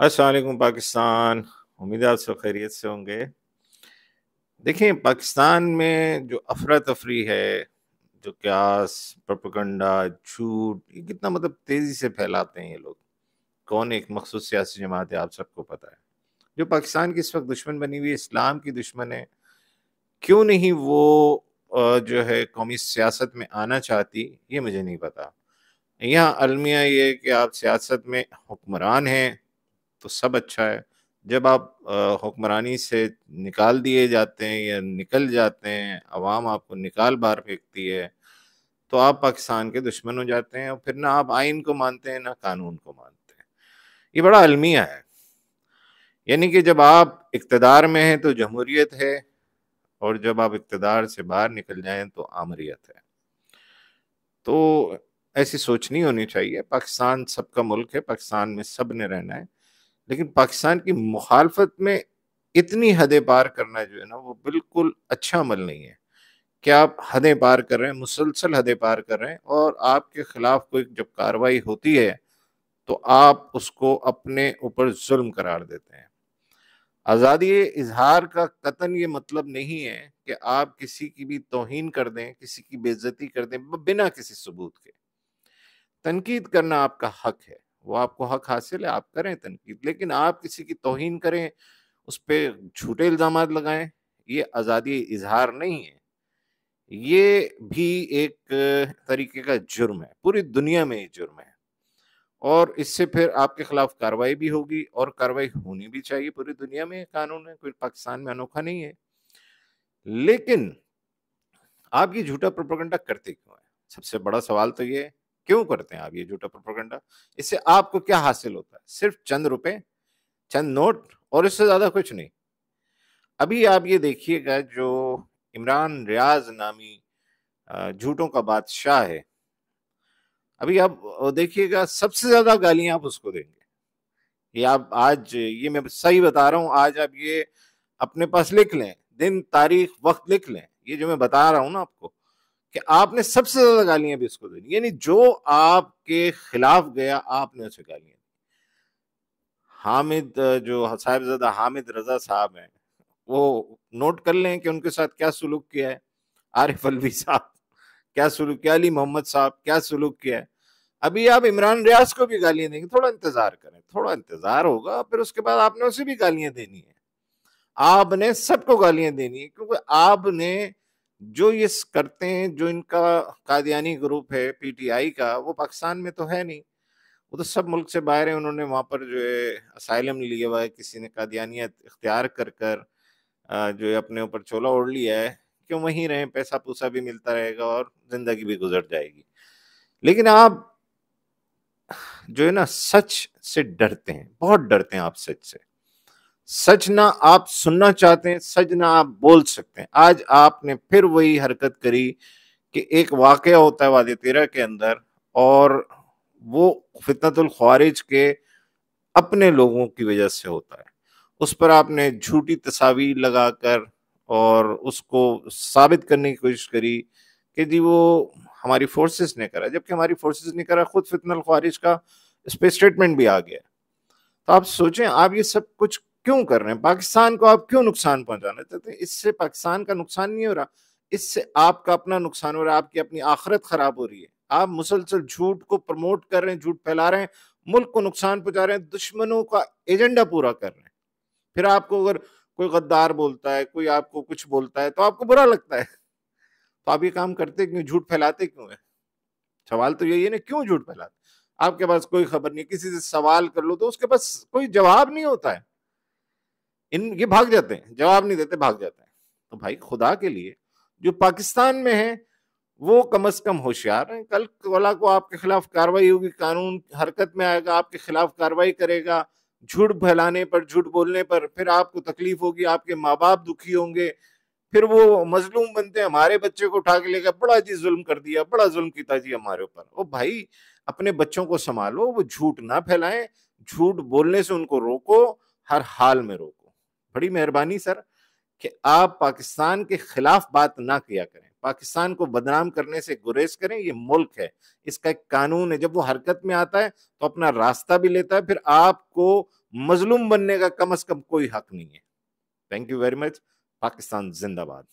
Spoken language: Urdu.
السلام علیکم پاکستان، امید ہے آپ سب خیریت سے ہوں گے۔ دیکھیں، پاکستان میں جو افراتفری ہے، جو قیاس، پروپیگنڈا، جھوٹ، یہ کتنا تیزی سے پھیلاتے ہیں یہ لوگ۔ کون ایک مخصوص سیاسی جماعت ہے، آپ سب کو پتہ ہے، جو پاکستان کی اس وقت دشمن بنی ہوئی ہے، اسلام کی دشمن ہے۔ کیوں نہیں وہ جو ہے قومی سیاست میں آنا چاہتی، یہ مجھے نہیں پتا۔ یہاں المیہ یہ کہ آپ سیاست میں حکمران ہیں تو سب اچھا ہے، جب آپ حکمرانی سے نکال دیے جاتے ہیں یا نکل جاتے ہیں، عوام آپ کو نکال باہر پھینکتی ہے، تو آپ پاکستان کے دشمن ہو جاتے ہیں، اور پھر نہ آپ آئین کو مانتے ہیں نہ قانون کو مانتے ہیں۔ یہ بڑا المیہ ہے، یعنی کہ جب آپ اقتدار میں ہیں تو جمہوریت ہے، اور جب آپ اقتدار سے باہر نکل جائیں تو آمریت ہے۔ تو ایسی سوچ نہیں ہونی چاہیے۔ پاکستان سب کا ملک ہے، پاکستان میں سب نے رہنا ہے، لیکن پاکستان کی مخالفت میں اتنی حدیں پار کرنا جو ہے نا، وہ بالکل اچھا عمل نہیں ہے کہ آپ حدیں پار کر رہے ہیں، مسلسل حدیں پار کر رہے ہیں، اور آپ کے خلاف کوئی جب کارروائی ہوتی ہے تو آپ اس کو اپنے اوپر ظلم قرار دیتے ہیں۔ آزادی اظہار کا قطعاً یہ مطلب نہیں ہے کہ آپ کسی کی بھی توہین کر دیں، کسی کی بے عزتی کر دیں بنا کسی ثبوت کے۔ تنقید کرنا آپ کا حق ہے، وہ آپ کو حق حاصل ہے، آپ کریں تنقید، لیکن آپ کسی کی توہین کریں، اس پہ جھوٹے الزامات لگائیں، یہ آزادی اظہار نہیں ہے، یہ بھی ایک طریقے کا جرم ہے، پوری دنیا میں یہ جرم ہے، اور اس سے پھر آپ کے خلاف کارروائی بھی ہوگی، اور کارروائی ہونی بھی چاہیے۔ پوری دنیا میں قانون ہے، کوئی پاکستان میں انوکھا نہیں ہے۔ لیکن آپ یہ جھوٹا پروپیگنڈا کرتے کیوں ہیں؟ سب سے بڑا سوال تو یہ ہے، کیوں کرتے ہیں آپ یہ جھوٹا پروپیگنڈا؟ اس سے آپ کو کیا حاصل ہوتا ہے؟ صرف چند روپے، چند نوٹ، اور اس سے زیادہ کچھ نہیں۔ ابھی آپ یہ دیکھیے گا، جو عمران ریاض نامی جھوٹوں کا بادشاہ ہے، ابھی آپ دیکھیے گا سب سے زیادہ گالیاں آپ اس کو دیں گے۔ یہ آپ آج، یہ میں صحیح بتا رہا ہوں، آج آپ یہ اپنے پاس لکھ لیں، دن، تاریخ، وقت لکھ لیں، یہ جو میں بتا رہا ہوں نا آپ کو، کہ آپ نے سب سے زیادہ گالیاں بھی اس کو دینی، یعنی جو آپ کے خلاف گیا آپ نے اسے گالیاں دی۔ حامد، جو صاحبزادہ حامد رضا صاحب ہیں، وہ نوٹ کر لیں کہ ان کے ساتھ کیا سلوک کیا ہے۔ عارف الوی صاحب کیا سلوک کیا، علی محمد صاحب کیا سلوک کیا ہے۔ ابھی آپ عمران ریاض کو بھی گالیاں دیں گے، تھوڑا انتظار کریں، تھوڑا انتظار ہوگا، پھر اس کے بعد آپ نے اسے بھی گالیاں دینی ہے۔ آپ نے سب کو گالیاں دینی ہے، کیونکہ آپ نے جو یہ کرتے ہیں، جو ان کا قادیانی گروپ ہے پی ٹی آئی کا، وہ پاکستان میں تو ہے نہیں، وہ تو سب ملک سے باہر ہیں۔ انہوں نے وہاں پر جو ہے اسائلم لیا ہوا ہے، کسی نے قادیانیت اختیار کر کر جو ہے اپنے اوپر چولا اوڑھ لیا ہے کہ وہیں رہیں، پیسہ پوسا بھی ملتا رہے گا اور زندگی بھی گزر جائے گی۔ لیکن آپ جو ہے نا سچ سے ڈرتے ہیں، بہت ڈرتے ہیں آپ سچ سے۔ سچ نہ آپ سننا چاہتے ہیں، سچ نہ آپ بول سکتے ہیں۔ آج آپ نے پھر وہی حرکت کری کہ ایک واقعہ ہوتا ہے وادی تیرہ کے اندر، اور وہ فتنۃ الخوارج کے اپنے لوگوں کی وجہ سے ہوتا ہے، اس پر آپ نے جھوٹی تصاویر لگا کر اور اس کو ثابت کرنے کی کوشش کری کہ جی وہ ہماری فورسز نے کرا، جبکہ ہماری فورسز نے کرا، خود فتنہ الخوارج کا اس پہ اسٹیٹمنٹ بھی آ گیا۔ تو آپ سوچیں، آپ یہ سب کچھ کیوں کر رہے ہیں؟ پاکستان کو آپ کیوں نقصان پہنچانا چاہتے ہیں؟ اس سے پاکستان کا نقصان نہیں ہو رہا، اس سے آپ کا اپنا نقصان ہو رہا ہے، آپ کی اپنی آخرت خراب ہو رہی ہے۔ آپ مسلسل جھوٹ کو پروموٹ کر رہے ہیں، جھوٹ پھیلا رہے ہیں، ملک کو نقصان پہنچا رہے ہیں، دشمنوں کا ایجنڈا پورا کر رہے ہیں۔ پھر آپ کو اگر کوئی غدار بولتا ہے، کوئی آپ کو کچھ بولتا ہے تو آپ کو برا لگتا ہے، تو آپ یہ کام کرتے کیوں؟ جھوٹ پھیلاتے کیوں ہیں؟ سوال تو یہی ہے نا، کیوں جھوٹ پھیلاتے؟ آپ کے پاس کوئی خبر نہیں، کسی سے سوال کر لو تو اس کے پاس کوئی جواب نہیں ہوتا ہے، یہ بھاگ جاتے ہیں، جواب نہیں دیتے، بھاگ جاتے ہیں۔ تو بھائی خدا کے لیے، جو پاکستان میں ہیں وہ کم از کم ہوشیار ہیں۔ کل کولا کو آپ کے خلاف کاروائی ہوگی، قانون حرکت میں آئے گا، آپ کے خلاف کاروائی کرے گا، جھوٹ پھیلانے پر، جھوٹ بولنے پر، پھر آپ کو تکلیف ہوگی، آپ کے ماں باپ دکھی ہوں گے، پھر وہ مظلوم بنتے ہیں، ہمارے بچے کو اٹھا کے لے گا، بڑا جی ظلم کر دیا، بڑا ظلم کیتا جی ہمارے اوپر۔ او بھائی، اپنے بچوں کو سنبھالو، وہ جھوٹ نہ پھیلائیں، جھوٹ بولنے سے ان کو روکو، ہر حال میں روکو۔ بڑی مہربانی سر کہ آپ پاکستان کے خلاف بات نہ کیا کریں، پاکستان کو بدنام کرنے سے گریز کریں۔ یہ ملک ہے، اس کا ایک قانون ہے، جب وہ حرکت میں آتا ہے تو اپنا راستہ بھی لیتا ہے، پھر آپ کو مظلوم بننے کا کم از کم کوئی حق نہیں ہے. Thank you very much. Pakistan زندہ باد.